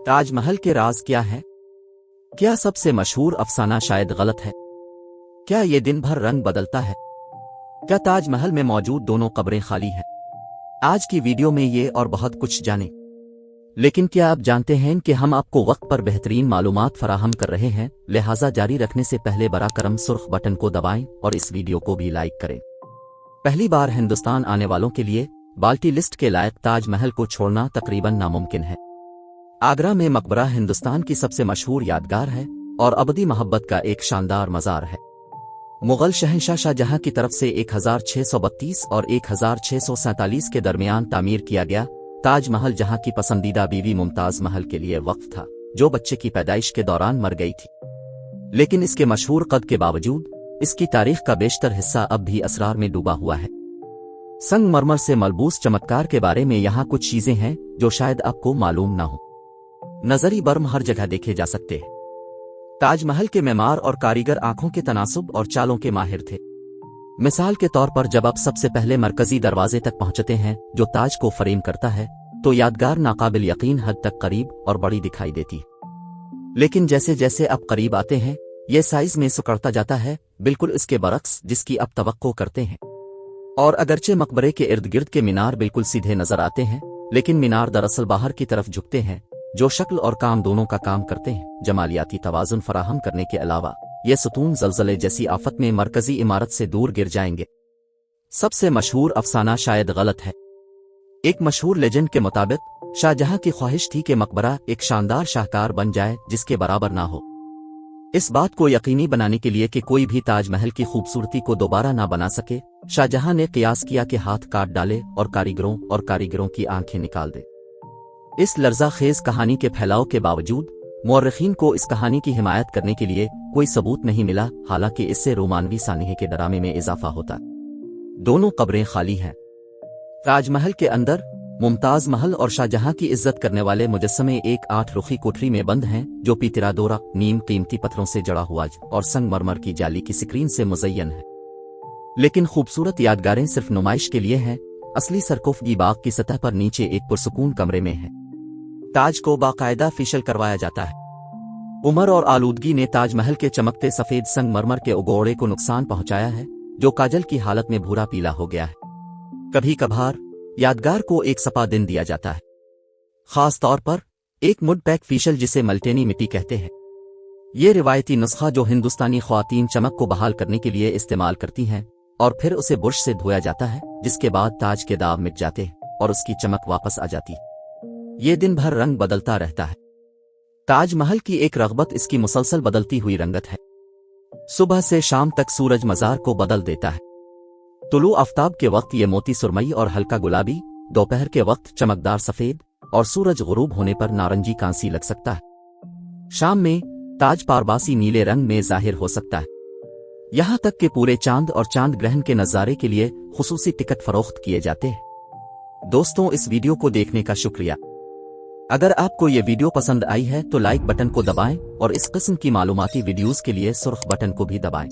ताज महल के राज क्या है? क्या सबसे मशहूर अफसाना शायद गलत है? क्या ये दिन भर रंग बदलता है? क्या ताज महल में मौजूद दोनों कब्रें खाली हैं? आज की वीडियो में ये और बहुत कुछ जानें। लेकिन क्या आप जानते हैं कि हम आपको वक्त पर बेहतरीन मालूमात फराहम कर रहे हैं, लिहाजा जारी रखने से पहले बरा करम सुर्ख बटन को दबाएं और इस वीडियो को भी लाइक करें। पहली बार हिंदुस्तान आने वालों के लिए बाल्टी लिस्ट के लायक ताज महल को छोड़ना तकरीबन नामुमकिन है। आगरा में मकबरा हिंदुस्तान की सबसे मशहूर यादगार है और अबदी मोहब्बत का एक शानदार मज़ार है। मुगल शहंशाह शाहजहां की तरफ से 1632 और 1647 के दरमियान तामीर किया गया ताज महल जहां की पसंदीदा बीवी मुमताज महल के लिए वक्फ था, जो बच्चे की पैदाइश के दौरान मर गई थी। लेकिन इसके मशहूर कद के बावजूद इसकी तारीख का बेशतर हिस्सा अब भी असरार में डूबा हुआ है। संगमरमर से मलबूस चमत्कार के बारे में यहाँ कुछ चीजें हैं जो शायद आपको मालूम ना हो। नजरी बर्म हर जगह देखे जा सकते हैं। ताजमहल के मेमार और कारीगर आंखों के तनासुब और चालों के माहिर थे। मिसाल के तौर पर जब आप सबसे पहले मरकजी दरवाजे तक पहुंचते हैं जो ताज को फ्रेम करता है, तो यादगार नाकाबिल यकीन हद तक करीब और बड़ी दिखाई देती है। लेकिन जैसे जैसे आप करीब आते हैं, यह साइज में सिकुड़ता जाता है, बिल्कुल इसके बरक्स जिसकी आप तवक्को करते हैं। और अगरचे मकबरे के इर्द गिर्द के मीनार बिल्कुल सीधे नजर आते हैं, लेकिन मीनार दरअसल बाहर की तरफ झुकते हैं, जो शक्ल और काम दोनों का काम करते हैं। जमालियाती तवाज़ुन फराहम करने के अलावा ये सुतून ज़लज़ले जैसी आफत में मरकजी इमारत से दूर गिर जाएंगे। सबसे मशहूर अफसाना शायद गलत है। एक मशहूर लेजेंड के मुताबिक शाहजहां की ख्वाहिश थी कि मकबरा एक शानदार शाहकार बन जाए जिसके बराबर ना हो। इस बात को यकीनी बनाने के लिए कि कोई भी ताजमहल की खूबसूरती को दोबारा ना बना सके, शाहजहां ने कियास किया कि हाथ काट डाले और कारीगरों की आंखें निकाल दे। इस लर्जा खेज कहानी के फैलाव के बावजूद मुअर्रिखीन को इस कहानी की हिमायत करने के लिए कोई सबूत नहीं मिला, हालांकि इससे रोमानवी सानिहे के डरामे में इजाफा होता। दोनों कब्रें खाली हैं। ताजमहल के अंदर मुमताज महल और शाहजहां की इज्जत करने वाले मुजस्समे एक 8 रुखी कोठरी में बंद हैं, जो पीतरा दोरा, नीम, कीमती पत्थरों से जड़ा हुआ और संगमरमर की जाली की स्क्रीन से मुज़य्यन है। लेकिन खूबसूरत यादगारें सिर्फ नुमाइश के लिए हैं। असली सरकोफगी बाग की सतह पर नीचे एक पुरसुकून कमरे में है। ताज को बाकायदा फेशियल करवाया जाता है। उमर और आलूदगी ने ताजमहल के चमकते सफेद संगमरमर के उगोड़े को नुकसान पहुंचाया है, जो काजल की हालत में भूरा पीला हो गया है। कभी कभार यादगार को एक सपा दिन दिया जाता है, खास तौर पर एक मुड पैक फेशियल जिसे मल्टेनी मिट्टी कहते हैं। ये रिवायती नुस्खा जो हिंदुस्तानी ख्वातीन चमक को बहाल करने के लिए इस्तेमाल करती हैं, और फिर उसे बुरश से धोया जाता है, जिसके बाद ताज के दाग मिट जाते हैं और उसकी चमक वापस आ जाती। ये दिन भर रंग बदलता रहता है। ताजमहल की एक रग़बत इसकी मुसलसल बदलती हुई रंगत है। सुबह से शाम तक सूरज मज़ार को बदल देता है। तुलू आफ्ताब के वक्त ये मोती सुरमई और हल्का गुलाबी, दोपहर के वक्त चमकदार सफेद और सूरज गुरूब होने पर नारंगी कांसी लग सकता है। शाम में ताज पारबासी नीले रंग में जाहिर हो सकता है। यहां तक कि पूरे चांद और चांद ग्रहण के नज़ारे के लिए खुसूसी टिकट फरोख्त किए जाते हैं। दोस्तों, इस वीडियो को देखने का शुक्रिया। अगर आपको ये वीडियो पसंद आई है तो लाइक बटन को दबाएं और इस किस्म की मालूमाती वीडियोस के लिए सुर्ख बटन को भी दबाएं।